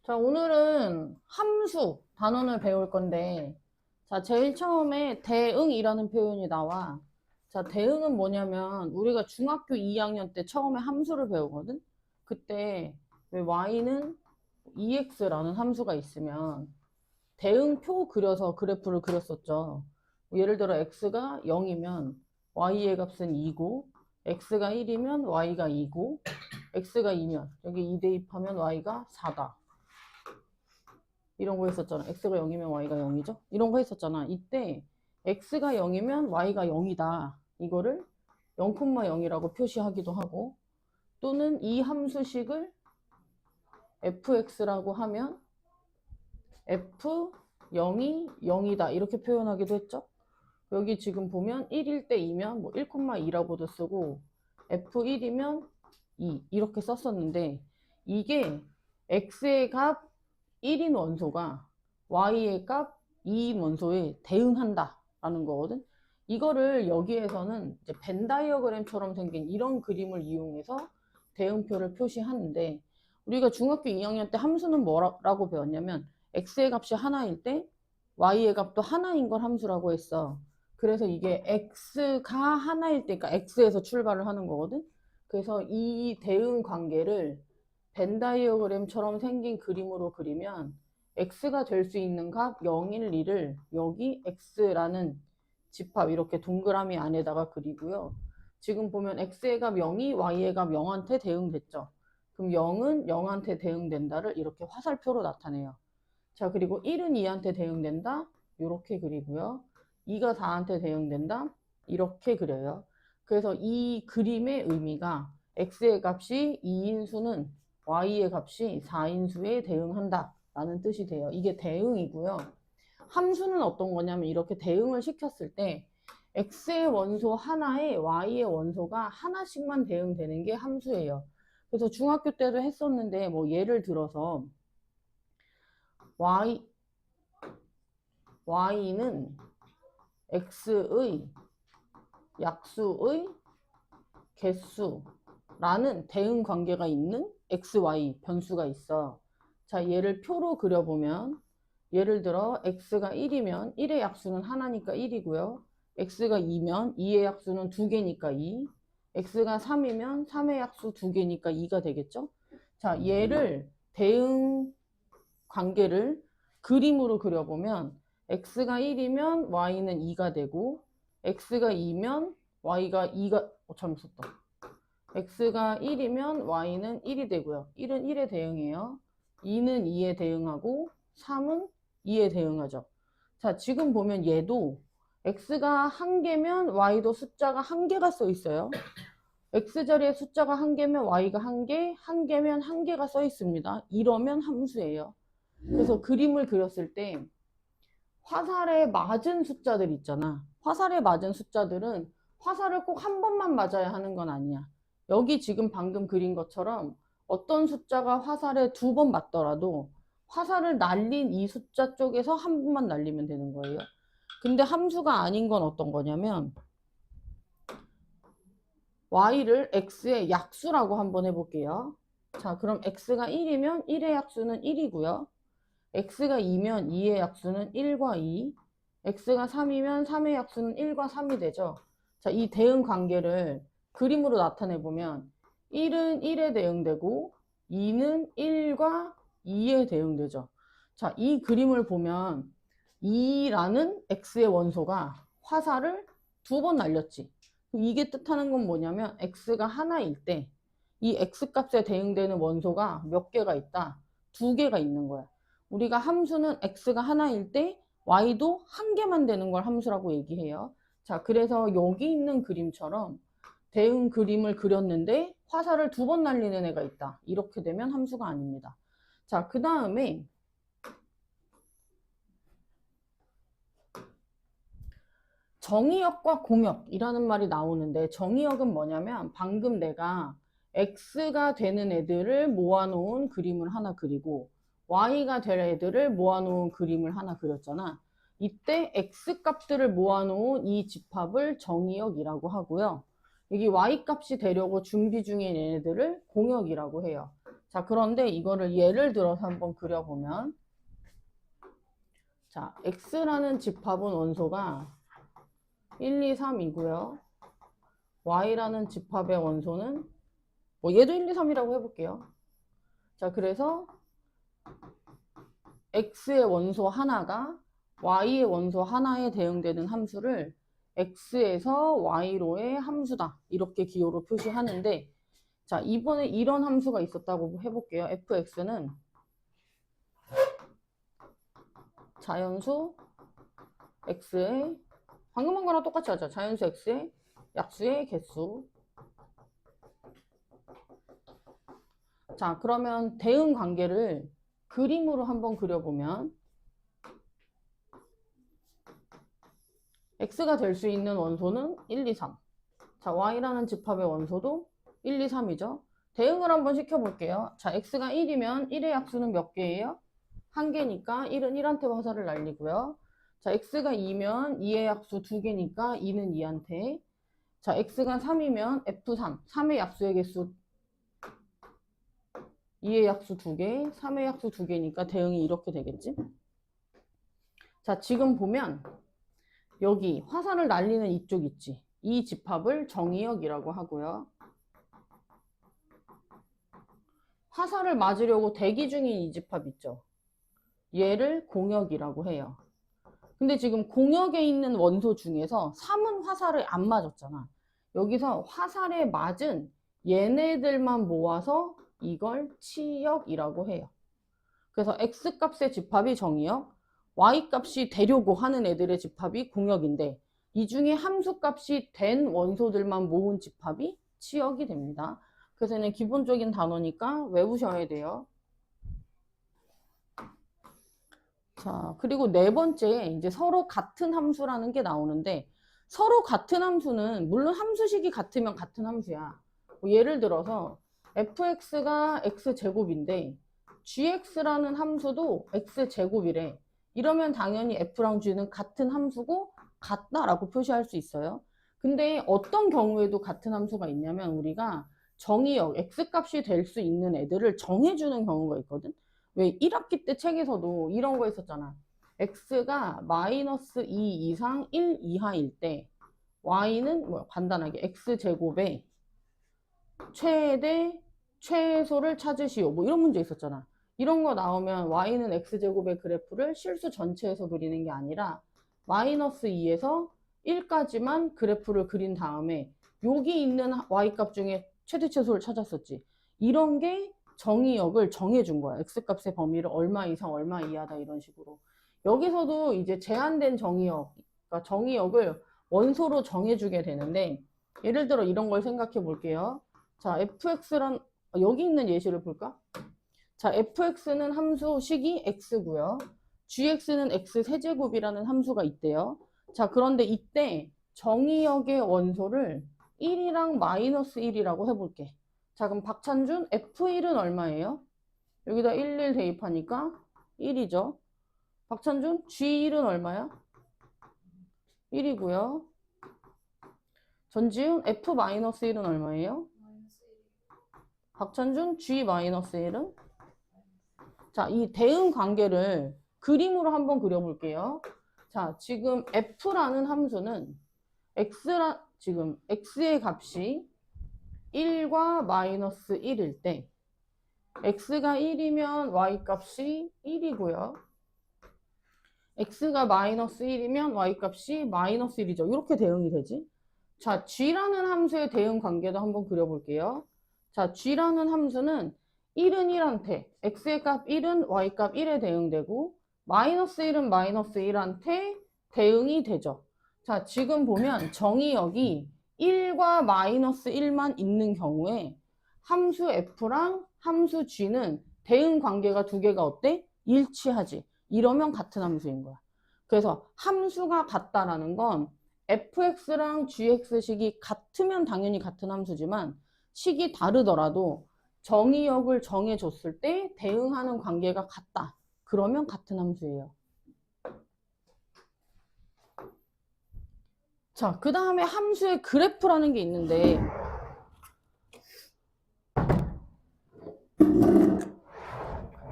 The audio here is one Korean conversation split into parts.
자, 오늘은 함수 단원을 배울 건데, 자, 제일 처음에 대응이라는 표현이 나와. 자, 대응은 뭐냐면, 우리가 중학교 2학년 때 처음에 함수를 배우거든? 그때, 왜 y는 ex라는 함수가 있으면, 대응표 그려서 그래프를 그렸었죠. 예를 들어, x가 0이면, y의 값은 2고, x가 1이면 y가 2고, x가 2면, 여기 2 대입하면 y가 4다. 이런 거 했었잖아. x가 0이면 y가 0이죠? 이런 거 했었잖아. 이때 x가 0이면 y가 0이다. 이거를 0,0이라고 표시하기도 하고, 또는 이 함수식을 fx라고 하면 f0이 0이다. 이렇게 표현하기도 했죠? 여기 지금 보면 1일 때 2면 뭐 1,2라고도 쓰고, f1이면 2 이렇게 썼었는데, 이게 x의 값 1인 원소가 y의 값 2인 원소에 대응한다 라는 거거든. 이거를 여기에서는 이제 벤 다이어그램처럼 생긴 이런 그림을 이용해서 대응표를 표시하는데, 우리가 중학교 2학년 때 함수는 뭐라고 배웠냐면 x의 값이 하나일 때 y의 값도 하나인 걸 함수라고 했어. 그래서 이게 x가 하나일 때, 그러니까 x에서 출발을 하는 거거든. 그래서 이 대응 관계를 벤 다이어그램처럼 생긴 그림으로 그리면 x가 될 수 있는 값 0, 1, 2를 여기 x라는 집합 이렇게 동그라미 안에다가 그리고요. 지금 보면 x의 값 0이 y의 값 0한테 대응됐죠. 그럼 0은 0한테 대응된다를 이렇게 화살표로 나타내요. 자, 그리고 1은 2한테 대응된다. 이렇게 그리고요. 2가 4한테 대응된다. 이렇게 그려요. 그래서 이 그림의 의미가 x의 값이 2인수는 y의 값이 4인수에 대응한다 라는 뜻이 돼요. 이게 대응이고요. 함수는 어떤 거냐면 이렇게 대응을 시켰을 때 x의 원소 하나에 y의 원소가 하나씩만 대응되는 게 함수예요. 그래서 중학교 때도 했었는데 뭐 예를 들어서 y는 x의 약수의 개수라는 대응 관계가 있는 xy 변수가 있어. 자, 얘를 표로 그려보면 예를 들어 x가 1이면 1의 약수는 하나니까 1이고요. x가 2면 2의 약수는 2개니까 2. x가 3이면 3의 약수 2개니까 2가 되겠죠? 자, 얘를 대응 관계를 그림으로 그려보면 x가 1이면 y는 2가 되고, x가 2면 y가 2가 잘못 썼다. x가 1이면 y는 1이 되고요. 1은 1에 대응해요. 2는 2에 대응하고 3은 2에 대응하죠. 자, 지금 보면 얘도 x가 1개면 y도 숫자가 1개가 써 있어요. x자리에 숫자가 1개면 y가 1개, 1개면 1개가 써 있습니다. 이러면 함수예요. 그래서 그림을 그렸을 때 화살에 맞은 숫자들 있잖아. 화살에 맞은 숫자들은 화살을 꼭 한 번만 맞아야 하는 건 아니야. 여기 지금 방금 그린 것처럼 어떤 숫자가 화살에 2번 맞더라도 화살을 날린 이 숫자 쪽에서 한 번만 날리면 되는 거예요. 근데 함수가 아닌 건 어떤 거냐면 y를 x의 약수라고 한번 해볼게요. 자, 그럼 x가 1이면 1의 약수는 1이고요. x가 2면 2의 약수는 1과 2, x가 3이면 3의 약수는 1과 3이 되죠. 자, 이 대응 관계를 그림으로 나타내 보면 1은 1에 대응되고 2는 1과 2에 대응되죠. 자, 이 그림을 보면 2라는 x의 원소가 화살을 2번 날렸지. 이게 뜻하는 건 뭐냐면 x가 하나일 때 이 x값에 대응되는 원소가 몇 개가 있다? 2개가 있는 거야. 우리가 함수는 x가 하나일 때 y도 한 개만 되는 걸 함수라고 얘기해요. 자, 그래서 여기 있는 그림처럼 대응 그림을 그렸는데 화살을 2번 날리는 애가 있다. 이렇게 되면 함수가 아닙니다. 자, 그 다음에 정의역과 공역이라는 말이 나오는데, 정의역은 뭐냐면 방금 내가 x가 되는 애들을 모아놓은 그림을 하나 그리고 y가 될 애들을 모아놓은 그림을 하나 그렸잖아. 이때 x값들을 모아놓은 이 집합을 정의역이라고 하고요. 여기 y값이 되려고 준비 중인 얘네들을 공역이라고 해요. 자, 그런데 이거를 예를 들어서 한번 그려보면, 자, x라는 집합은 원소가 1, 2, 3이고요. y라는 집합의 원소는 뭐 얘도 1, 2, 3이라고 해볼게요. 자, 그래서 x의 원소 하나가 y의 원소 하나에 대응되는 함수를 x에서 y로의 함수다. 이렇게 기호로 표시하는데, 자, 이번에 이런 함수가 있었다고 해볼게요. fx는 자연수 x의, 방금 한 거랑 똑같이 하자. 자연수 x의 약수의 개수. 자, 그러면 대응 관계를 그림으로 한번 그려보면, x가 될 수 있는 원소는 1, 2, 3. 자, y라는 집합의 원소도 1, 2, 3이죠. 대응을 한번 시켜볼게요. 자, x가 1이면 1의 약수는 몇 개예요? 1개니까 1은 1한테 화살을 날리고요. 자, x가 2면 2의 약수 2개니까 2는 2한테. 자, x가 3이면 f3. 3의 약수의 개수 2의 약수 2개, 3의 약수 2개니까 대응이 이렇게 되겠지? 자, 지금 보면 여기 화살을 날리는 이쪽 있지? 이 집합을 정의역이라고 하고요. 화살을 맞으려고 대기 중인 이 집합 있죠? 얘를 공역이라고 해요. 근데 지금 공역에 있는 원소 중에서 3은 화살을 안 맞았잖아. 여기서 화살에 맞은 얘네들만 모아서 이걸 치역이라고 해요. 그래서 x값의 집합이 정의역, y값이 되려고 하는 애들의 집합이 공역인데 이 중에 함수값이 된 원소들만 모은 집합이 치역이 됩니다. 그래서 얘는 기본적인 단어니까 외우셔야 돼요. 자, 그리고 네 번째, 이제 서로 같은 함수라는 게 나오는데, 서로 같은 함수는, 물론 함수식이 같으면 같은 함수야. 뭐 예를 들어서, fx가 x제곱인데, gx라는 함수도 x제곱이래. 이러면 당연히 f랑 g는 같은 함수고, 같다라고 표시할 수 있어요. 근데 어떤 경우에도 같은 함수가 있냐면, 우리가 정의역, x값이 될 수 있는 애들을 정해주는 경우가 있거든. 왜 1학기 때 책에서도 이런 거 있었잖아. x가 마이너스 2 이상 1 이하일 때 y는 뭐 간단하게 x제곱의 최대 최소를 찾으시오. 뭐 이런 문제 있었잖아. 이런 거 나오면 y는 x제곱의 그래프를 실수 전체에서 그리는 게 아니라 마이너스 2에서 1까지만 그래프를 그린 다음에 여기 있는 y값 중에 최대 최소를 찾았었지. 이런 게 정의역을 정해준 거야. x값의 범위를 얼마 이상 얼마 이하다 이런 식으로. 여기서도 이제 제한된 정의역, 그러니까 정의역을 원소로 정해주게 되는데 예를 들어 이런 걸 생각해 볼게요. 자, fx란 여기 있는 예시를 볼까? 자, fx는 함수 식이 x고요. gx는 x세제곱이라는 함수가 있대요. 자, 그런데 이때 정의역의 원소를 1이랑 마이너스 1이라고 해볼게. 자, 그럼 박찬준 f1은 얼마예요? 여기다 11 대입하니까 1이죠. 박찬준 g1은 얼마야? 1이고요. 전지훈 f-1은 얼마예요? 박찬준 g-1은? 자, 이 대응 관계를 그림으로 한번 그려볼게요. 자, 지금 f라는 함수는 지금 x의 값이 1과 마이너스 1일 때 x가 1이면 y값이 1이고요. x가 마이너스 1이면 y값이 마이너스 1이죠. 이렇게 대응이 되지. 자, g라는 함수의 대응 관계도 한번 그려볼게요. 자, g라는 함수는 1은 1한테, x의 값 1은 y값 1에 대응되고 마이너스 1은 마이너스 1한테 대응이 되죠. 자, 지금 보면 정의역이 1과 마이너스 1만 있는 경우에 함수 f랑 함수 g는 대응 관계가 두 개가 어때? 일치하지. 이러면 같은 함수인 거야. 그래서 함수가 같다라는 건 fx랑 gx식이 같으면 당연히 같은 함수지만 식이 다르더라도 정의역을 정해줬을 때 대응하는 관계가 같다. 그러면 같은 함수예요. 자, 그 다음에 함수의 그래프라는 게 있는데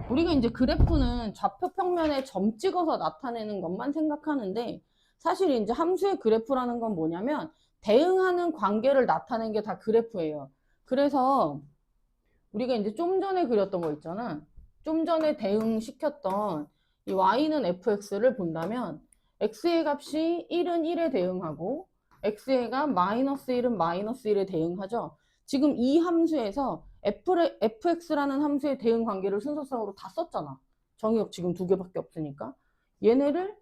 우리가 이제 그래프는 좌표 평면에 점 찍어서 나타내는 것만 생각하는데 사실 이제 함수의 그래프라는 건 뭐냐면 대응하는 관계를 나타내는 게 다 그래프예요. 그래서 우리가 이제 좀 전에 그렸던 거 있잖아. 좀 전에 대응시켰던 이 y는 fx를 본다면 x의 값이 1은 1에 대응하고 x의 값 마이너스 1은 마이너스 1에 대응하죠. 지금 이 함수에서 fx라는 함수의 대응 관계를 순서상으로 다 썼잖아. 정의역 지금 2개밖에 없으니까. 얘네를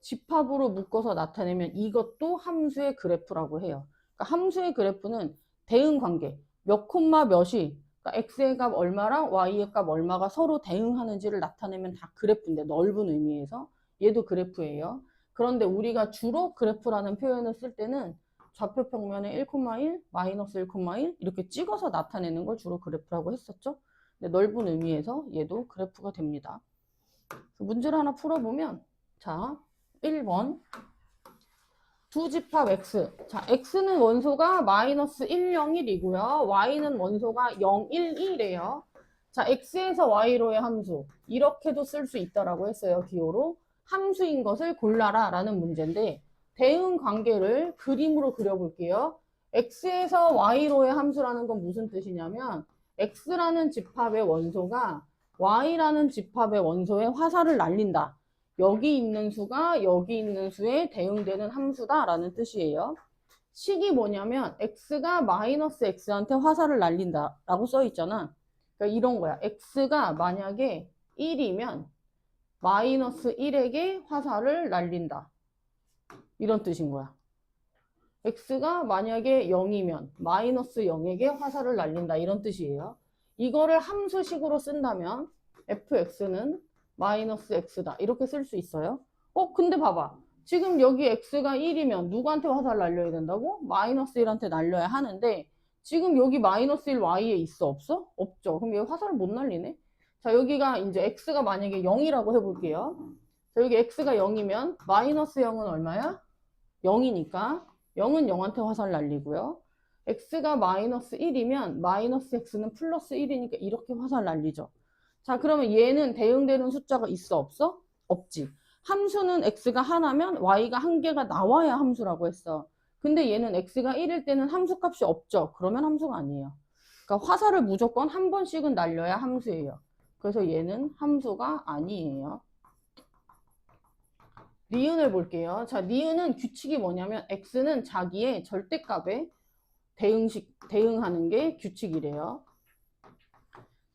집합으로 묶어서 나타내면 이것도 함수의 그래프라고 해요. 그러니까 함수의 그래프는 대응 관계, 몇 콤마 몇이 그러니까 x의 값 얼마랑 y의 값 얼마가 서로 대응하는지를 나타내면 다 그래프인데 넓은 의미에서 얘도 그래프예요. 그런데 우리가 주로 그래프라는 표현을 쓸 때는 좌표 평면에 1,1, 마이너스 1,1 이렇게 찍어서 나타내는 걸 주로 그래프라고 했었죠. 근데 넓은 의미에서 얘도 그래프가 됩니다. 문제를 하나 풀어보면 자 1번 두 집합 x. 자, x는 원소가 마이너스 1, 0, 1이고요. y는 원소가 0, 1, 2래요. 자, x에서 y로의 함수. 이렇게도 쓸 수 있다라고 했어요. 기호로. 함수인 것을 골라라 라는 문제인데 대응 관계를 그림으로 그려볼게요. x에서 y로의 함수라는 건 무슨 뜻이냐면 x라는 집합의 원소가 y라는 집합의 원소에 화살을 날린다. 여기 있는 수가 여기 있는 수에 대응되는 함수다라는 뜻이에요. 식이 뭐냐면 x가 마이너스 x한테 화살을 날린다라고 써 있잖아. 그러니까 이런 거야. x가 만약에 1이면 마이너스 1에게 화살을 날린다. 이런 뜻인 거야. x가 만약에 0이면 마이너스 0에게 화살을 날린다. 이런 뜻이에요. 이거를 함수식으로 쓴다면 fx는 마이너스 x다. 이렇게 쓸 수 있어요. 근데 봐봐. 지금 여기 x가 1이면 누구한테 화살 날려야 된다고? 마이너스 1한테 날려야 하는데 지금 여기 마이너스 1 y에 있어? 없어? 없죠. 그럼 얘 화살을 못 날리네. 자, 여기가 이제 x가 만약에 0이라고 해볼게요. 자, 여기 x가 0이면 마이너스 0은 얼마야? 0이니까 0은 0한테 화살 날리고요. x가 마이너스 1이면 마이너스 x는 플러스 1이니까 이렇게 화살 날리죠. 자, 그러면 얘는 대응되는 숫자가 있어? 없어? 없지. 함수는 x가 하나면 y가 한 개가 나와야 함수라고 했어. 근데 얘는 x가 1일 때는 함수 값이 없죠. 그러면 함수가 아니에요. 그러니까 화살을 무조건 한 번씩은 날려야 함수예요. 그래서 얘는 함수가 아니에요. 니은을 볼게요. 자, 니은은 규칙이 뭐냐면 x는 자기의 절대값에 대응하는 게 규칙이래요.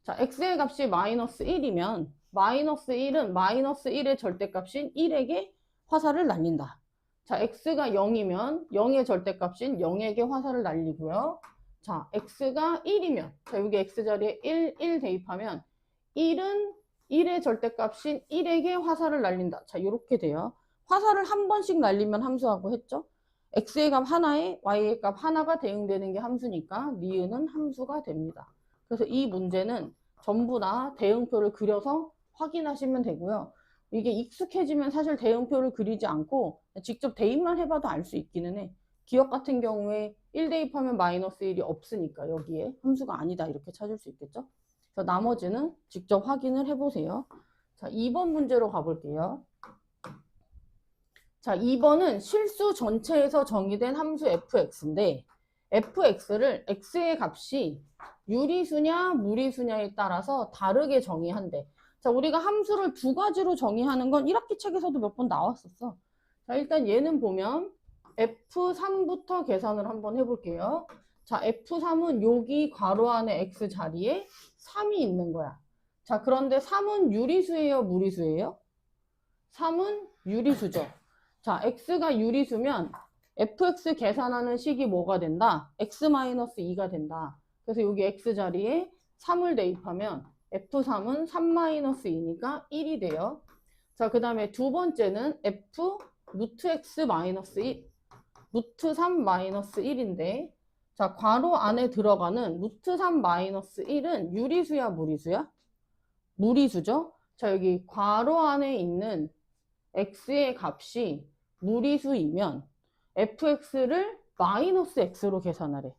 자, x의 값이 마이너스 1이면 마이너스 1은 마이너스 1의 절대값인 1에게 화살을 날린다. 자, x가 0이면 0의 절대값인 0에게 화살을 날리고요. 자, x가 1이면 자, 여기 x 자리에 1 대입하면 1은 1의 절대값인 1에게 화살을 날린다. 자, 이렇게 돼요. 화살을 한 번씩 날리면 함수라고 했죠. x의 값 하나에 y의 값 하나가 대응되는 게 함수니까 니은은 함수가 됩니다. 그래서 이 문제는 전부 다 대응표를 그려서 확인하시면 되고요. 이게 익숙해지면 사실 대응표를 그리지 않고 직접 대입만 해봐도 알 수 있기는 해. 기억 같은 경우에 1 대입하면 마이너스 1이 없으니까 여기에 함수가 아니다 이렇게 찾을 수 있겠죠. 그래서 나머지는 직접 확인을 해보세요. 자, 2번 문제로 가볼게요. 자, 2번은 실수 전체에서 정의된 함수 fx인데 fx를 x의 값이 유리수냐 무리수냐에 따라서 다르게 정의한대. 자, 우리가 함수를 두 가지로 정의하는 건 1학기 책에서도 몇 번 나왔었어. 자, 일단 얘는 보면 F3부터 계산을 한번 해볼게요. 자, F3은 여기 괄호 안에 x 자리에 3이 있는 거야. 자, 그런데 3은 유리수예요, 무리수예요? 3은 유리수죠. 자, x가 유리수면 fx 계산하는 식이 뭐가 된다? x-2가 된다. 그래서 여기 x 자리에 3을 대입하면 f3은 3-2니까 1이 돼요. 자, 그 다음에 두 번째는 f 루트 x-1, 루트 3-1인데 자, 괄호 안에 들어가는 루트 3-1은 유리수야, 무리수야? 무리수죠? 자, 여기 괄호 안에 있는 x의 값이 무리수이면 fx를 마이너스 x로 계산하래.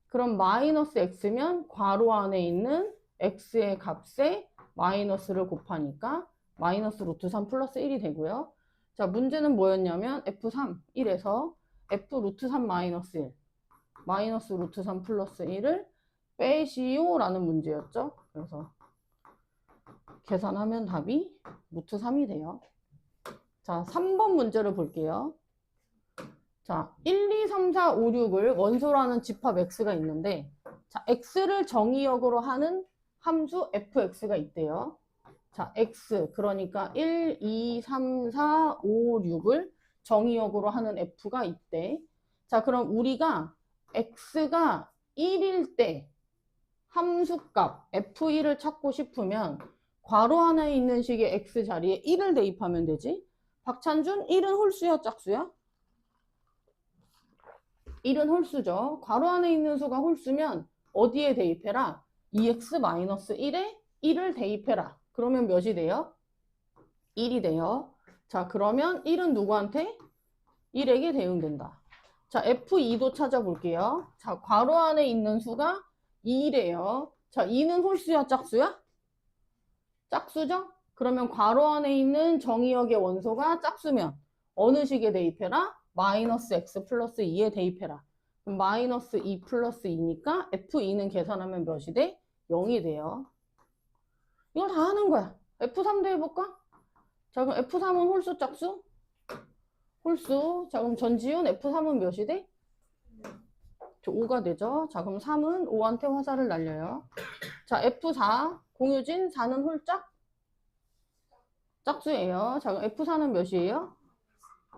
그럼 마이너스 x면 괄호 안에 있는 x의 값에 마이너스를 곱하니까 마이너스 루트 3 플러스 1이 되고요. 자, 문제는 뭐였냐면 F3, 1에서 F 루트 3 마이너스 1, 마이너스 루트 3 플러스 1을 빼시오 라는 문제였죠. 그래서 계산하면 답이 루트 3이 돼요. 자, 3번 문제를 볼게요. 자, 1, 2, 3, 4, 5, 6을 원소라는 집합 x가 있는데, 자, x를 정의역으로 하는 함수 fx가 있대요. 자, x, 그러니까 1, 2, 3, 4, 5, 6을 정의역으로 하는 f가 있대. 자, 그럼 우리가 x가 1일 때 함수값 f1을 찾고 싶으면 괄호 안에 있는 식의 x 자리에 1을 대입하면 되지. 박찬준, 1은 홀수야, 짝수야? 1은 홀수죠. 괄호 안에 있는 수가 홀수면 어디에 대입해라? 2x-1에 1을 대입해라. 그러면 몇이 돼요? 1이 돼요. 자, 그러면 1은 누구한테? 1에게 대응된다. 자, F2도 찾아볼게요. 자, 괄호 안에 있는 수가 2래요. 자, 2는 홀수야, 짝수야? 짝수죠? 그러면 괄호 안에 있는 정의역의 원소가 짝수면 어느 식에 대입해라? 마이너스 x 플러스 2에 대입해라. 그럼 마이너스 2 플러스 2니까 F2는 계산하면 몇이 돼? 0이 돼요. 이걸 다 하는 거야. F3도 해볼까? 자, 그럼 F3은 홀수 짝수? 홀수. 자, 그럼 전지훈 F3은 몇이 돼? 5가 되죠. 자, 그럼 3은 5한테 화살을 날려요. 자, F4. 공유진 4는 홀짝? 짝수예요. 자, 그럼 F4는 몇이에요?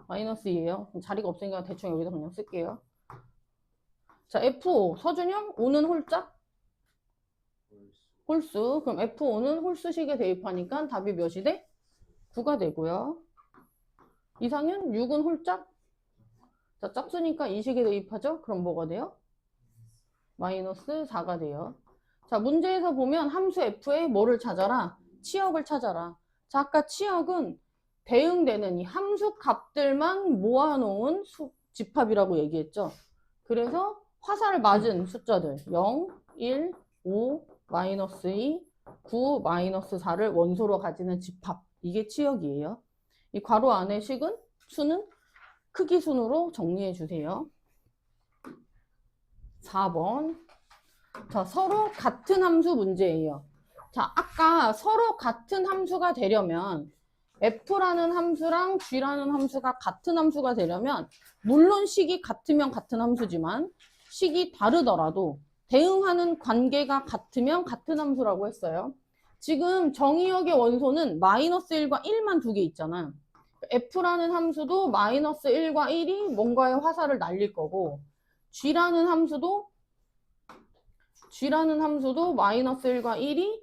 마이너스 2예요. 자리가 없으니까 대충 여기다 그냥 쓸게요. 자, F5. 서준영 5는 홀짝? 홀수. 그럼 F5는 홀수식에 대입하니까 답이 몇이 돼? 9가 되고요. 이상윤 6은 홀짝? 자, 짝수니까 이 식에 대입하죠? 그럼 뭐가 돼요? 마이너스 4가 돼요. 자, 문제에서 보면 함수 f에 뭐를 찾아라? 치역을 찾아라. 자, 아까 치역은 대응되는 이 함수 값들만 모아놓은 집합이라고 얘기했죠. 그래서 화살을 맞은 숫자들 0, 1, 5, 마이너스 2, 9, 마이너스 4를 원소로 가지는 집합. 이게 치역이에요. 이 괄호 안의 식은 수는 크기 순으로 정리해 주세요. 4번. 자, 서로 같은 함수 문제예요. 자, 아까 서로 같은 함수가 되려면 f라는 함수랑 g라는 함수가 같은 함수가 되려면 물론 식이 같으면 같은 함수지만 식이 다르더라도 대응하는 관계가 같으면 같은 함수라고 했어요. 지금 정의역의 원소는 마이너스 1과 1만 두 개 있잖아. f라는 함수도 마이너스 1과 1이 뭔가에 화살을 날릴 거고 g라는 함수도 마이너스 1과 1이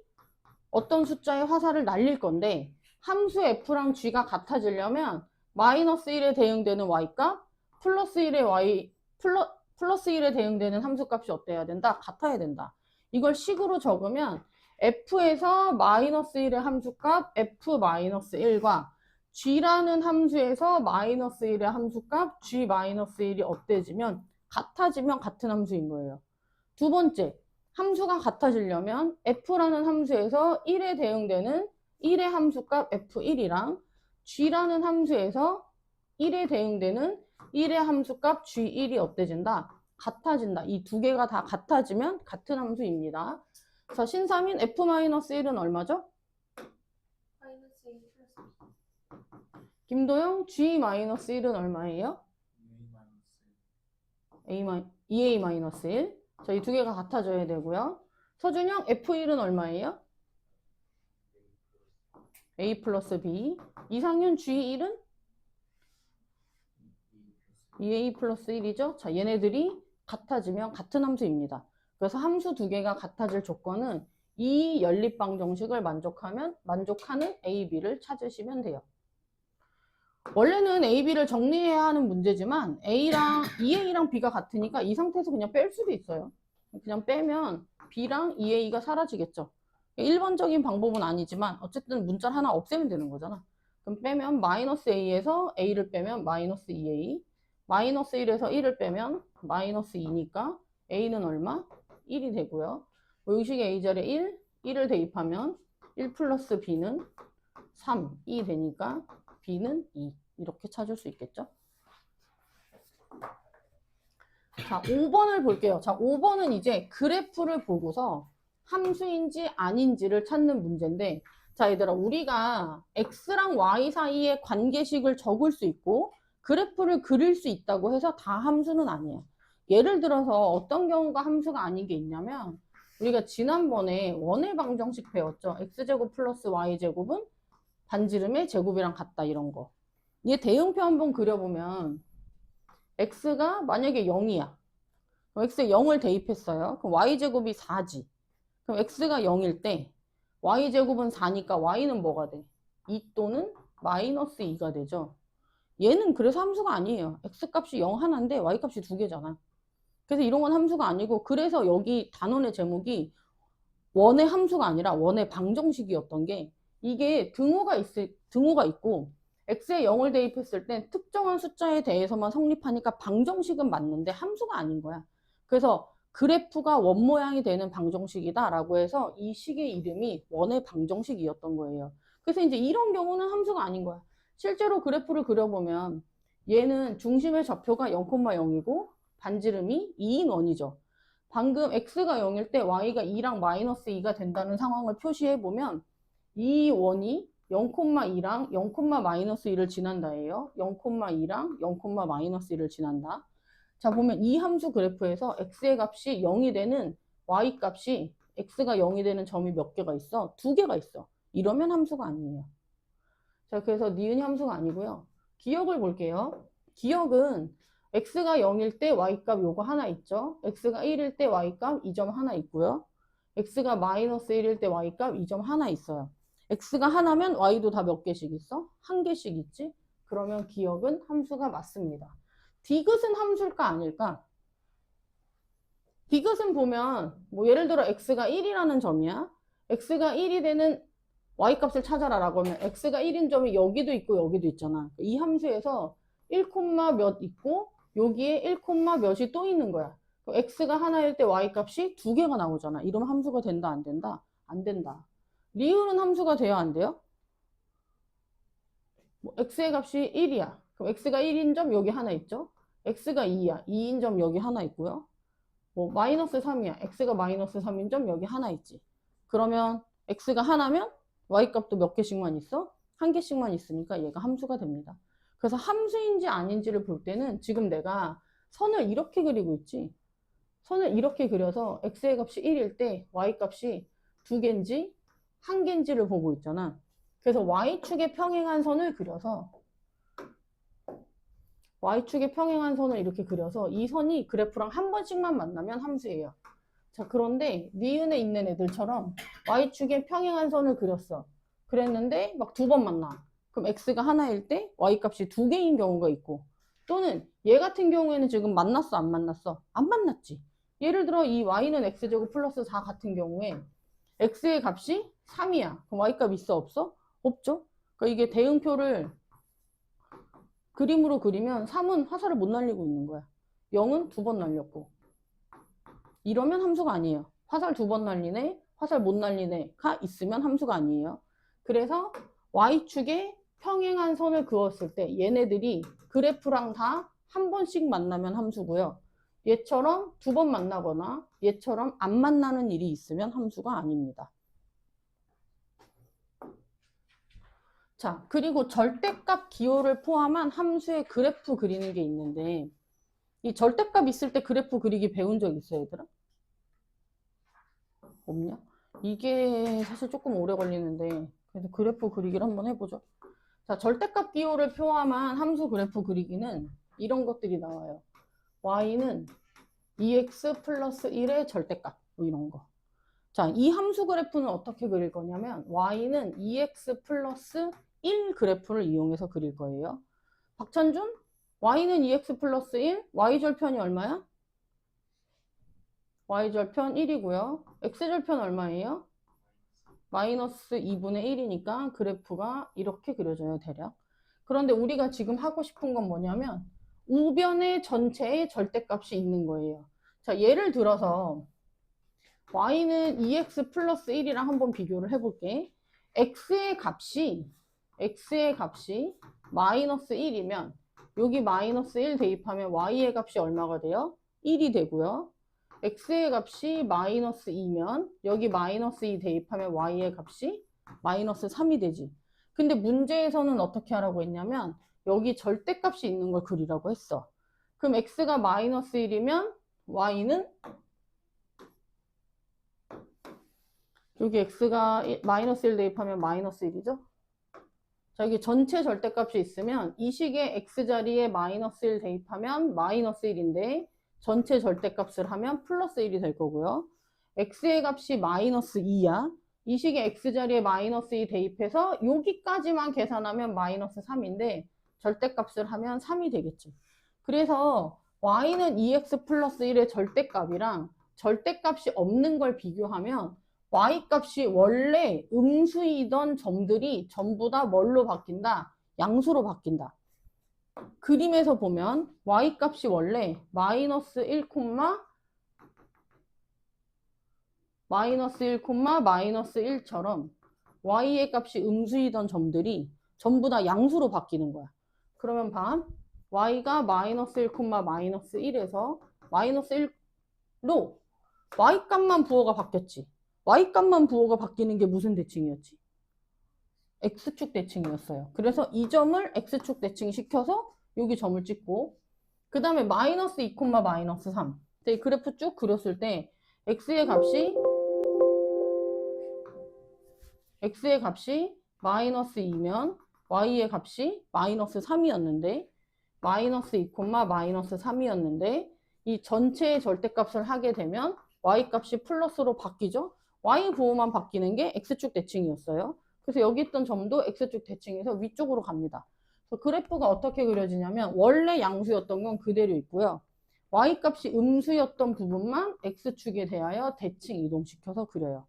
어떤 숫자에 화살을 날릴 건데 함수 f랑 g가 같아지려면 마이너스 1에 대응되는 y값 플러스 1에 플러스 1에 대응되는 함수값이 어때야 된다? 같아야 된다. 이걸 식으로 적으면 f에서 마이너스 1의 함수값 f-1과 g라는 함수에서 마이너스 1의 함수값 g-1이 어때지면 같아지면 같은 함수인 거예요. 두 번째, 함수가 같아지려면 f라는 함수에서 1에 대응되는 1의 함수값 f1이랑 g라는 함수에서 1에 대응되는 1의 함수값 g1이 어때진다? 같아진다. 이 두 개가 다 같아지면 같은 함수입니다. 자, 신삼인 f-1은 얼마죠? 마이너스 2 플러스 김도영 g-1은 얼마예요? 2a-1. 자, 이 두 개가 같아져야 되고요. 서준영 f1은 얼마예요? a 플러스 b. 이상윤 g1은 2a 플러스 1이죠. 자, 얘네들이 같아지면 같은 함수입니다. 그래서 함수 두 개가 같아질 조건은 이 연립방 정식을 만족하는 a, b를 찾으시면 돼요. 원래는 a, b를 정리해야 하는 문제지만 EA랑 b가 같으니까 이 상태에서 그냥 뺄 수도 있어요. 그냥 빼면 b랑 EA가 사라지겠죠. 일반적인 방법은 아니지만 어쨌든 문자를 하나 없애면 되는 거잖아. 그럼 빼면 마이너스 a에서 a를 빼면 마이너스 2a, 마이너스 1에서 1을 빼면 마이너스 2니까 a는 얼마? 1이 되고요. 뭐 의식의 a 자리에 1, 1을 대입하면 1 플러스 b는 3이 되니까 b는 2 이렇게 찾을 수 있겠죠? 자, 5번을 볼게요. 자, 5번은 이제 그래프를 보고서 함수인지 아닌지를 찾는 문제인데, 자, 얘들아, 우리가 x랑 y 사이의 관계식을 적을 수 있고 그래프를 그릴 수 있다고 해서 다 함수는 아니에요. 예를 들어서 어떤 경우가 함수가 아닌 게 있냐면, 우리가 지난번에 원의 방정식 배웠죠. x제곱 플러스 y제곱은 반지름의 제곱이랑 같다, 이런 거. 얘 대응표 한번 그려보면 x가 만약에 0이야. 그럼 x에 0을 대입했어요. 그럼 y제곱이 4지. 그럼 x가 0일 때 y제곱은 4니까 y는 뭐가 돼? 2 또는 마이너스 2가 되죠. 얘는 그래서 함수가 아니에요. x값이 0 하나인데 y값이 2개잖아. 그래서 이런 건 함수가 아니고, 그래서 여기 단원의 제목이 원의 함수가 아니라 원의 방정식이었던 게, 이게 등호가 있고 x에 0을 대입했을 때 특정한 숫자에 대해서만 성립하니까 방정식은 맞는데 함수가 아닌 거야. 그래서 그래프가 원 모양이 되는 방정식이다 라고 해서 이 식의 이름이 원의 방정식이었던 거예요. 그래서 이제 이런 경우는 함수가 아닌 거야. 실제로 그래프를 그려보면 얘는 중심의 좌표가 0,0이고 반지름이 2인 원이죠. 방금 x가 0일 때 y가 2랑 마이너스 2가 된다는 상황을 표시해보면 이 원이 0,2랑 0, 마이너스 1을 지난다예요. 0,2랑 0, 마이너스 1을 지난다. 자, 보면 이 함수 그래프에서 x의 값이 0이 되는 y 값이, x가 0이 되는 점이 몇 개가 있어? 2개가 있어. 이러면 함수가 아니에요. 자, 그래서 니은이 함수가 아니고요. 기억을 볼게요. 기억은 x가 0일 때 y값 요거 하나 있죠. x가 1일 때 y값 2점 하나 있고요. x가 마이너스 1일 때 y값 2점 하나 있어요. x가 하나면 y도 다 몇 개씩 있어? 한 개씩 있지? 그러면 기억은 함수가 맞습니다. 디귿은 함수일까 아닐까? 디귿은 보면 뭐 예를 들어 x가 1이라는 점이야. x가 1이 되는 y값을 찾아라 라고 하면 x가 1인 점이 여기도 있고 여기도 있잖아. 이 함수에서 1, 몇 있고 여기에 1, 몇이 또 있는 거야. x가 하나일 때 y값이 2개가 나오잖아. 이러면 함수가 된다 안 된다? 안 된다. 리을은 함수가 돼야 안 돼요? 뭐 x의 값이 1이야. 그럼 x가 1인 점 여기 하나 있죠? x가 2야. 2인 점 여기 하나 있고요. 뭐 마이너스 3이야. x가 마이너스 3인 점 여기 하나 있지. 그러면 x가 하나면 y값도 몇 개씩만 있어? 한 개씩만 있으니까 얘가 함수가 됩니다. 그래서 함수인지 아닌지를 볼 때는 지금 내가 선을 이렇게 그리고 있지. 선을 이렇게 그려서 x의 값이 1일 때 y값이 2개인지 1개인지를 보고 있잖아. 그래서 y축에 평행한 선을 그려서 y축에 평행한 선을 이렇게 그려서 이 선이 그래프랑 한 번씩만 만나면 함수예요. 자, 그런데 니은에 있는 애들처럼 y축에 평행한 선을 그렸어. 그랬는데 막 2번 만나. 그럼 x가 하나일 때 y값이 2개인 경우가 있고, 또는 얘 같은 경우에는 지금 만났어 안 만났어? 안 만났지. 예를 들어 이 y는 x제곱 플러스 4 같은 경우에 x의 값이 3이야. 그럼 y값 있어 없어? 없죠. 그러니까 이게 대응표를 그림으로 그리면 3은 화살을 못 날리고 있는 거야. 0은 2번 날렸고. 이러면 함수가 아니에요. 화살 2번 날리네, 화살 못 날리네가 있으면 함수가 아니에요. 그래서 y축에 평행한 선을 그었을 때 얘네들이 그래프랑 다 한 번씩 만나면 함수고요. 얘처럼 2번 만나거나 얘처럼 안 만나는 일이 있으면 함수가 아닙니다. 자, 그리고 절대값 기호를 포함한 함수의 그래프 그리는 게 있는데, 이 절대값 있을 때 그래프 그리기 배운 적 있어요, 얘들아? 없냐? 이게 사실 조금 오래 걸리는데, 그래서 그래프 그리기를 한번 해보죠. 자, 절대값 기호를 포함한 함수 그래프 그리기는 이런 것들이 나와요. y는 2x 플러스 1의 절대값, 뭐 이런 거. 자, 이 함수 그래프는 어떻게 그릴 거냐면 y는 2x 플러스 1 그래프를 이용해서 그릴 거예요. 박찬준, y는 2x 플러스 1, y절편이 얼마야? y절편 1이고요. x절편 얼마예요? 마이너스 2분의 1이니까 그래프가 이렇게 그려져요, 대략. 그런데 우리가 지금 하고 싶은 건 뭐냐면 우변의 전체의 절대값이 있는 거예요. 자, 예를 들어서 y는 2x 플러스 1이랑 한번 비교를 해볼게. x의 값이 마이너스 1이면 여기 마이너스 1 대입하면 y의 값이 얼마가 돼요? 1이 되고요. x의 값이 마이너스 2면 여기 마이너스 2 대입하면 y의 값이 마이너스 3이 되지. 근데 문제에서는 어떻게 하라고 했냐면 여기 절대값이 있는 걸 그리라고 했어. 그럼 x가 마이너스 1이면 y는 여기 x가 마이너스 1 대입하면 마이너스 1이죠? 자, 여기 전체 절대값이 있으면 이 식의 x자리에 마이너스 1 대입하면 마이너스 1인데 전체 절대값을 하면 플러스 1이 될 거고요. x의 값이 마이너스 2야. 이 식의 x자리에 마이너스 2 대입해서 여기까지만 계산하면 마이너스 3인데 절대값을 하면 3이 되겠지. 그래서 y는 2x 플러스 1의 절대값이랑 절대값이 없는 걸 비교하면 y값이 원래 음수이던 점들이 전부 다 뭘로 바뀐다? 양수로 바뀐다. 그림에서 보면 y값이 원래 마이너스 1, 마이너스 1처럼 y의 값이 음수이던 점들이 전부 다 양수로 바뀌는 거야. 그러면 봐. y가 마이너스 1, 마이너스 1에서 마이너스 1로 y값만 부호가 바뀌었지. y값만 부호가 바뀌는 게 무슨 대칭이었지? x축 대칭이었어요. 그래서 이 점을 x축 대칭 시켜서 여기 점을 찍고 그 다음에 마이너스 2, 마이너스 3 이 그래프 쭉 그렸을 때 x의 값이 마이너스 2면 y의 값이 마이너스 3이었는데 마이너스 2, 마이너스 3이었는데 이 전체의 절대값을 하게 되면 y값이 플러스로 바뀌죠. y 부호만 바뀌는 게 x축 대칭이었어요. 그래서 여기 있던 점도 x축 대칭에서 위쪽으로 갑니다. 그래서 그래프가 어떻게 그려지냐면 원래 양수였던 건 그대로 있고요. y값이 음수였던 부분만 x축에 대하여 대칭 이동시켜서 그려요.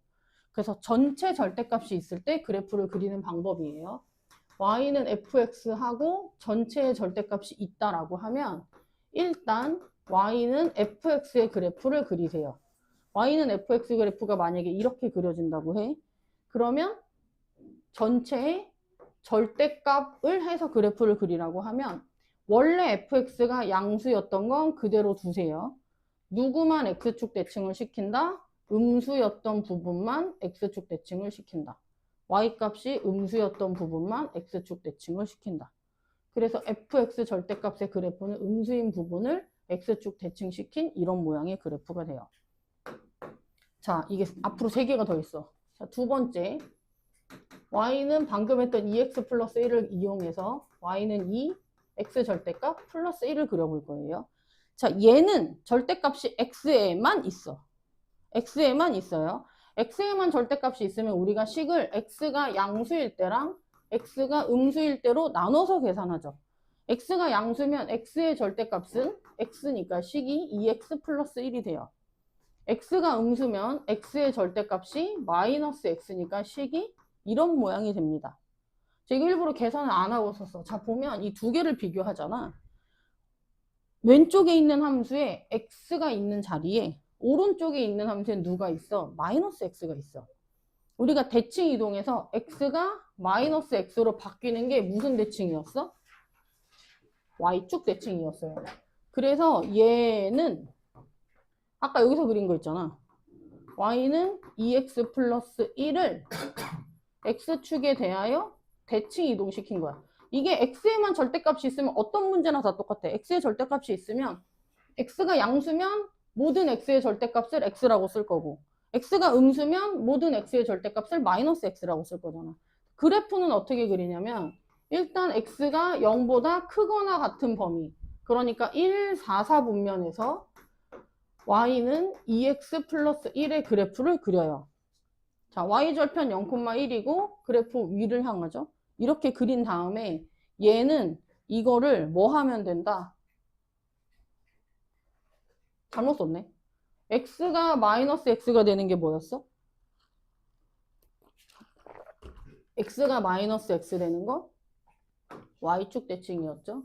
그래서 전체 절대값이 있을 때 그래프를 그리는 방법이에요. y는 fx하고 전체의 절대값이 있다라고 하면 일단 y는 fx의 그래프를 그리세요. y는 fx 그래프가 만약에 이렇게 그려진다고 해. 그러면 전체의 절대값을 해서 그래프를 그리라고 하면 원래 fx가 양수였던 건 그대로 두세요. 누구만 x축 대칭을 시킨다? 음수였던 부분만 x축 대칭을 시킨다. y값이 음수였던 부분만 x축 대칭을 시킨다. 그래서 fx 절대값의 그래프는 음수인 부분을 x축 대칭시킨 이런 모양의 그래프가 돼요. 자, 이게 앞으로 3개가 더 있어. 자, 두 번째. y는 방금 했던 2x 플러스 1을 이용해서 y는 2, x 절대값 플러스 1을 그려볼 거예요. 자, 얘는 절대값이 x에만 있어. x에만 있어요. x에만 절대값이 있으면 우리가 식을 x가 양수일 때랑 x가 음수일 때로 나눠서 계산하죠. x가 양수면 x의 절대값은 x니까 식이 2x 플러스 1이 돼요. x가 음수면 x의 절대값이 마이너스 x니까 식이 이런 모양이 됩니다. 제가 일부러 계산을 안 하고 썼어. 자, 보면 이 두 개를 비교하잖아. 왼쪽에 있는 함수에 x가 있는 자리에 오른쪽에 있는 함수에 누가 있어? 마이너스 x가 있어. 우리가 대칭 이동해서 x가 마이너스 x로 바뀌는 게 무슨 대칭이었어? y축 대칭이었어요. 그래서 얘는 아까 여기서 그린 거 있잖아. y는 2x 플러스 1을 x축에 대하여 대칭 이동시킨 거야. 이게 x에만 절대값이 있으면 어떤 문제나 다 똑같아. x의 절대값이 있으면 x가 양수면 모든 x의 절대값을 x라고 쓸 거고 x가 음수면 모든 x의 절대값을 마이너스 x라고 쓸 거잖아. 그래프는 어떻게 그리냐면 일단 x가 0보다 크거나 같은 범위, 그러니까 1, 4, 4분면에서 y는 2x 플러스 1의 그래프를 그려요. 자, y절편 0,1이고 그래프 위를 향하죠. 이렇게 그린 다음에 얘는 이거를 뭐 하면 된다? 잘못 썼네. x가 마이너스 x가 되는 게 뭐였어? x가 마이너스 x 되는 거 y축 대칭이었죠.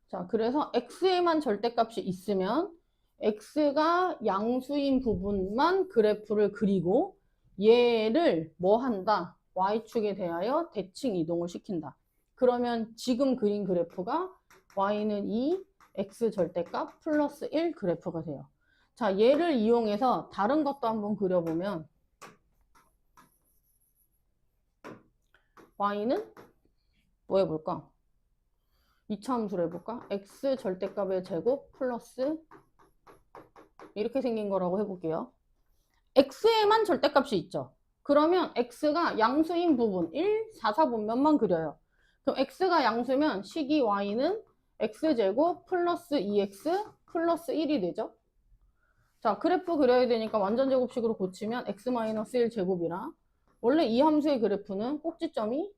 자, 그래서 x에만 절대값이 있으면 x가 양수인 부분만 그래프를 그리고 얘를 뭐 한다? y축에 대하여 대칭 이동을 시킨다. 그러면 지금 그린 그래프가 y는 2, x 절대값 플러스 1 그래프가 돼요. 자, 얘를 이용해서 다른 것도 한번 그려보면 y는 뭐 해볼까? 2차 함수로 해볼까? x 절대값의 제곱 플러스 이렇게 생긴 거라고 해볼게요. x에만 절대값이 있죠. 그러면 x가 양수인 부분 1, 4, 4분면만 그려요. 그럼 x가 양수면 식이 y는 x제곱 플러스 2x 플러스 1이 되죠. 자, 그래프 그려야 되니까 완전 제곱식으로 고치면 x-1 제곱이라 원래 이 함수의 그래프는 꼭지점이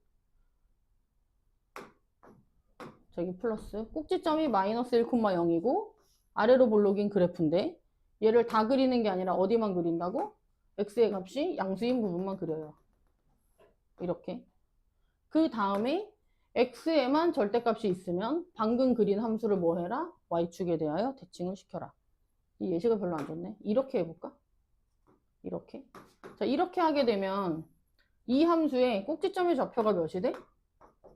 저기 플러스 꼭지점이 마이너스 1,0이고 아래로 볼록인 그래프인데 얘를 다 그리는 게 아니라 어디만 그린다고? x의 값이 양수인 부분만 그려요. 이렇게. 그 다음에 x에만 절대값이 있으면 방금 그린 함수를 뭐 해라? y축에 대하여 대칭을 시켜라. 이 예시가 별로 안 좋네. 이렇게 해볼까? 이렇게. 자, 이렇게 하게 되면 이 함수의 꼭지점의 좌표가 몇이 돼?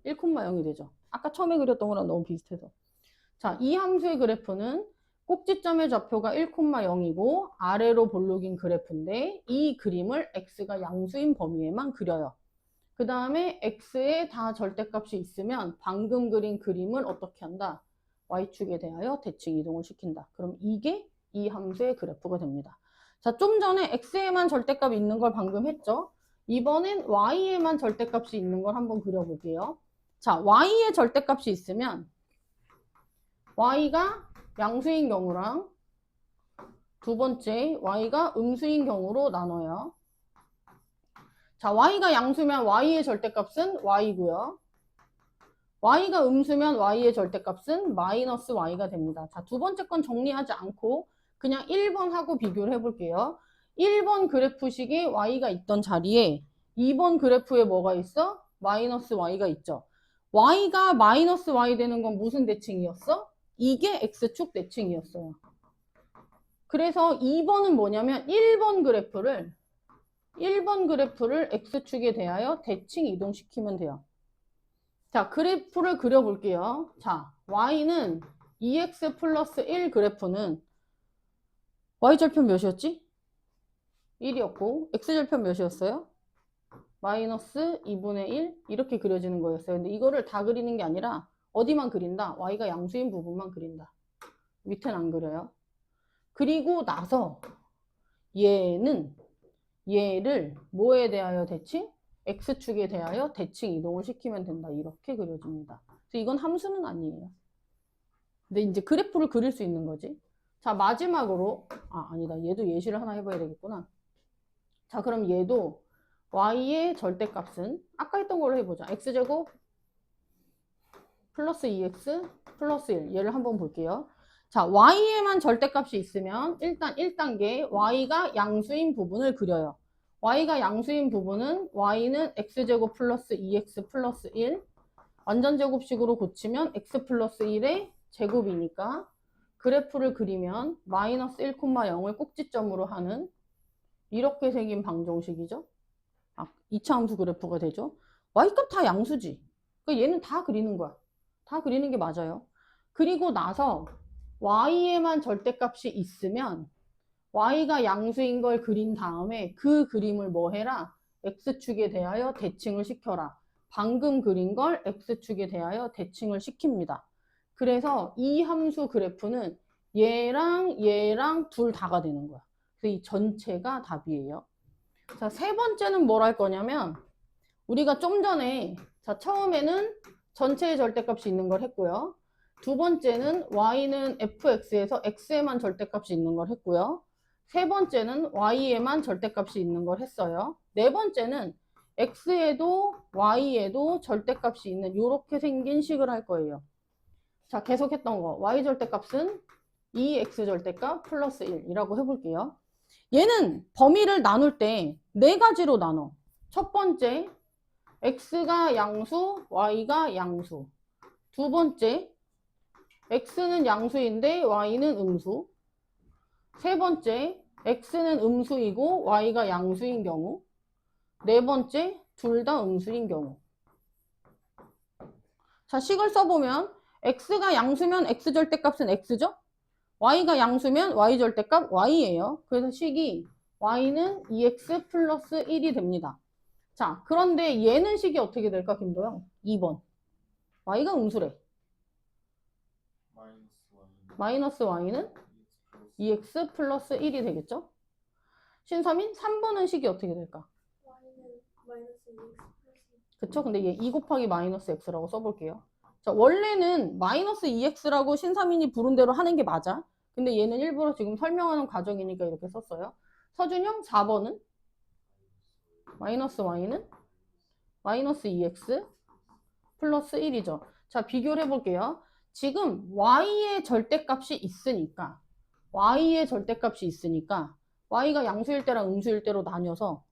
1,0이 되죠. 아까 처음에 그렸던 거랑 너무 비슷해서. 자, 이 함수의 그래프는 꼭지점의 좌표가 1,0이고 아래로 볼록인 그래프인데 이 그림을 x가 양수인 범위에만 그려요. 그 다음에 x에 다 절대값이 있으면 방금 그린 그림을 어떻게 한다? y축에 대하여 대칭 이동을 시킨다. 그럼 이게 이 함수의 그래프가 됩니다. 자, 좀 전에 x에만 절대값이 있는 걸 방금 했죠? 이번엔 y에만 절대값이 있는 걸 한번 그려볼게요. 자, y의 절대값이 있으면 y가 양수인 경우랑 두 번째 y가 음수인 경우로 나눠요. 자, y가 양수면 y의 절대값은 y고요. y가 음수면 y의 절대값은 마이너스 y가 됩니다. 자, 두 번째 건 정리하지 않고 그냥 1번하고 비교를 해볼게요. 1번 그래프식에 y가 있던 자리에 2번 그래프에 뭐가 있어? 마이너스 y가 있죠. y가 마이너스 y 되는 건 무슨 대칭이었어? 이게 x축 대칭이었어요. 그래서 2번은 뭐냐면 1번 그래프를 x축에 대하여 대칭 이동시키면 돼요. 자, 그래프를 그려볼게요. 자, y는 2x 플러스 1 그래프는 y절편 몇이었지? 1이었고 x절편 몇이었어요? 마이너스 2분의 1 이렇게 그려지는 거였어요. 근데 이거를 다 그리는 게 아니라 어디만 그린다? y가 양수인 부분만 그린다. 밑에는 안 그려요. 그리고 나서 얘를 뭐에 대하여 대칭? x축에 대하여 대칭 이동을 시키면 된다. 이렇게 그려집니다. 그래서 이건 함수는 아니에요. 근데 이제 그래프를 그릴 수 있는 거지. 자, 마지막으로 아니다. 얘도 예시를 하나 해봐야 되겠구나. 자, 그럼 얘도 y의 절대값은 아까 했던 걸로 해보자. x제곱 플러스 2x 플러스 1 얘를 한번 볼게요. 자, y에만 절대값이 있으면 일단 1단계 y가 양수인 부분을 그려요. y가 양수인 부분은 y는 x제곱 플러스 2x 플러스 1 완전 제곱식으로 고치면 x 플러스 1의 제곱이니까 그래프를 그리면 마이너스 1,0을 꼭지점으로 하는 이렇게 생긴 방정식이죠. 2차 함수 그래프가 되죠. y값 다 양수지. 그러니까 얘는 다 그리는 거야. 다 그리는 게 맞아요. 그리고 나서 y에만 절대값이 있으면 y가 양수인 걸 그린 다음에 그 그림을 뭐 해라? x축에 대하여 대칭을 시켜라. 방금 그린 걸 x축에 대하여 대칭을 시킵니다. 그래서 이 함수 그래프는 얘랑 둘 다가 되는 거야. 그래서 이 전체가 답이에요. 자, 세 번째는 뭘 할 거냐면 우리가 좀 전에 자, 처음에는 전체의 절대값이 있는 걸 했고요. 두 번째는 y는 fx에서 x에만 절대값이 있는 걸 했고요. 세 번째는 y에만 절대값이 있는 걸 했어요. 네 번째는 x에도 y에도 절대값이 있는 이렇게 생긴 식을 할 거예요. 자, 계속했던 거 y 절대값은 2x 절대값 플러스 1이라고 해볼게요. 얘는 범위를 나눌 때 네 가지로 나눠. 첫 번째, x가 양수, y가 양수. 두 번째, x는 양수인데 y는 음수. 세 번째, x는 음수이고 y가 양수인 경우. 네 번째, 둘 다 음수인 경우. 자, 식을 써보면 x가 양수면 x 절대값은 x죠? y가 양수면 y 절대값 y예요. 그래서 식이 y는 2x 플러스 1이 됩니다. 자, 그런데 얘는 식이 어떻게 될까, 김도영? 2번. y가 음수래. 마이너스 y는 2x 플러스 1이 되겠죠? 신서민, 3번은 식이 어떻게 될까? y는 마이너스 2x 플러스 그쵸? 근데 얘 2 곱하기 마이너스 x라고 써볼게요. 자, 원래는 마이너스 2x라고 신서민이 부른 대로 하는 게 맞아. 근데 얘는 일부러 지금 설명하는 과정이니까 이렇게 썼어요. 서준형 4번은 마이너스 y는 마이너스 2x 플러스 1이죠. 자, 비교를 해볼게요. 지금 y의 절대값이 있으니까 y가 양수일 때랑 음수일 때로 나뉘어서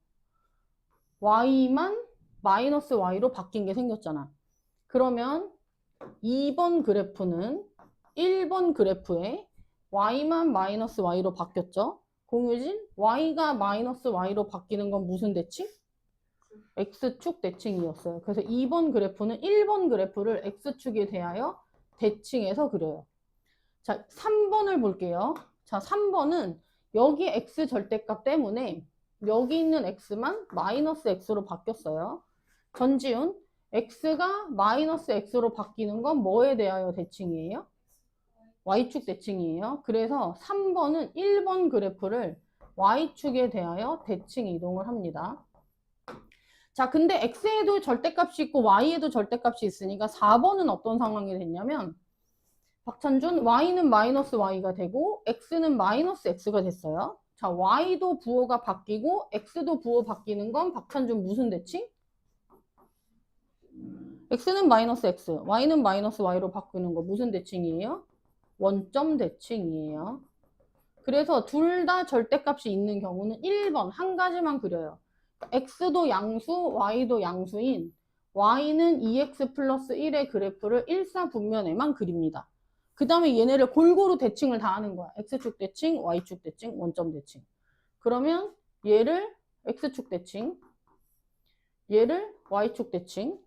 y만 마이너스 y로 바뀐 게 생겼잖아. 그러면 2번 그래프는 1번 그래프에 y만 마이너스 y로 바뀌었죠. 공유진, y가 마이너스 y로 바뀌는 건 무슨 대칭? x축 대칭이었어요. 그래서 2번 그래프는 1번 그래프를 x축에 대하여 대칭해서 그려요. 자, 3번을 볼게요. 자, 3번은 여기 x 절대값 때문에 여기 있는 x만 마이너스 x로 바뀌었어요. 전지훈, x가 마이너스 x로 바뀌는 건 뭐에 대하여 대칭이에요? y축 대칭이에요. 그래서 3번은 1번 그래프를 y축에 대하여 대칭 이동을 합니다. 자, 근데 x에도 절대값이 있고 y에도 절대값이 있으니까 4번은 어떤 상황이 됐냐면 박찬준, y는 마이너스 y가 되고 x는 마이너스 x가 됐어요. 자, y도 부호가 바뀌고 x도 부호 바뀌는 건 박찬준 무슨 대칭? x는 마이너스 x, y는 마이너스 y로 바뀌는 거 무슨 대칭이에요? 원점 대칭이에요. 그래서 둘 다 절대값이 있는 경우는 1번 한 가지만 그려요. x도 양수, y도 양수인 y는 2x 플러스 1의 그래프를 일사분면에만 그립니다. 그 다음에 얘네를 골고루 대칭을 다 하는 거야. x축 대칭, y축 대칭, 원점 대칭. 그러면 얘를 x축 대칭, 얘를 y축 대칭,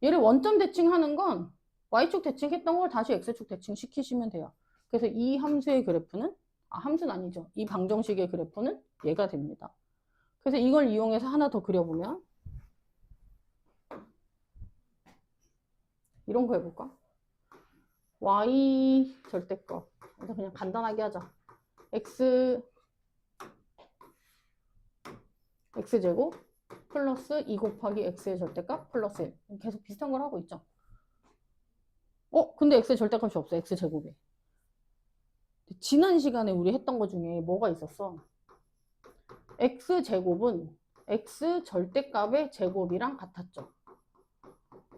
얘를 원점 대칭하는 건 y축 대칭했던 걸 다시 x축 대칭 시키시면 돼요. 그래서 이 함수의 그래프는, 함수는 아니죠. 이 방정식의 그래프는 얘가 됩니다. 그래서 이걸 이용해서 하나 더 그려보면 이런 거 해볼까? y 절대값. 일단 그냥 간단하게 하자. x제곱 플러스 2 곱하기 x의 절대값 플러스 1. 계속 비슷한 걸 하고 있죠. 근데 x의 절대값이 없어. x제곱에. 지난 시간에 우리 했던 거 중에 뭐가 있었어? x제곱은 x 절대값의 제곱이랑 같았죠.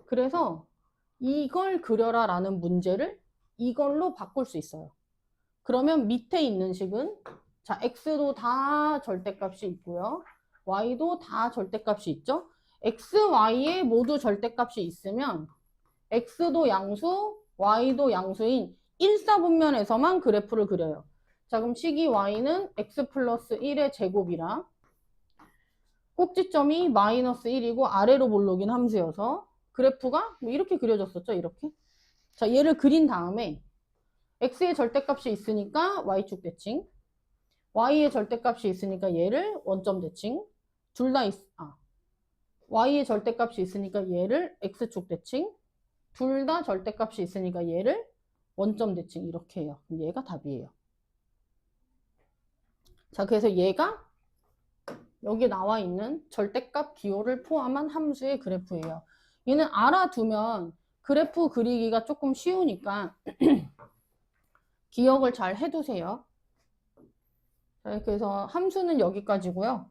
그래서 이걸 그려라 라는 문제를 이걸로 바꿀 수 있어요. 그러면 밑에 있는 식은 자, x도 다 절대값이 있고요. y도 다 절대값이 있죠. x, y에 모두 절대값이 있으면 x도 양수, y도 양수인 일사분면에서만 그래프를 그려요. 자, 그럼 식이 y는 x 플러스 1의 제곱이랑 꼭지점이 마이너스 1이고 아래로 볼록인 함수여서 그래프가 뭐 이렇게 그려졌었죠. 이렇게. 자, 얘를 그린 다음에 x의 절대값이 있으니까 y축 대칭, y의 절대값이 있으니까 얘를 원점 대칭, 둘 다 y의 절대값이 있으니까 얘를 x축 대칭, 둘 다 절대값이 있으니까 얘를 원점 대칭 이렇게 해요. 얘가 답이에요. 자, 그래서 얘가 여기 나와 있는 절대값 기호를 포함한 함수의 그래프예요. 얘는 알아두면 그래프 그리기가 조금 쉬우니까 기억을 잘 해두세요. 자, 그래서 함수는 여기까지고요.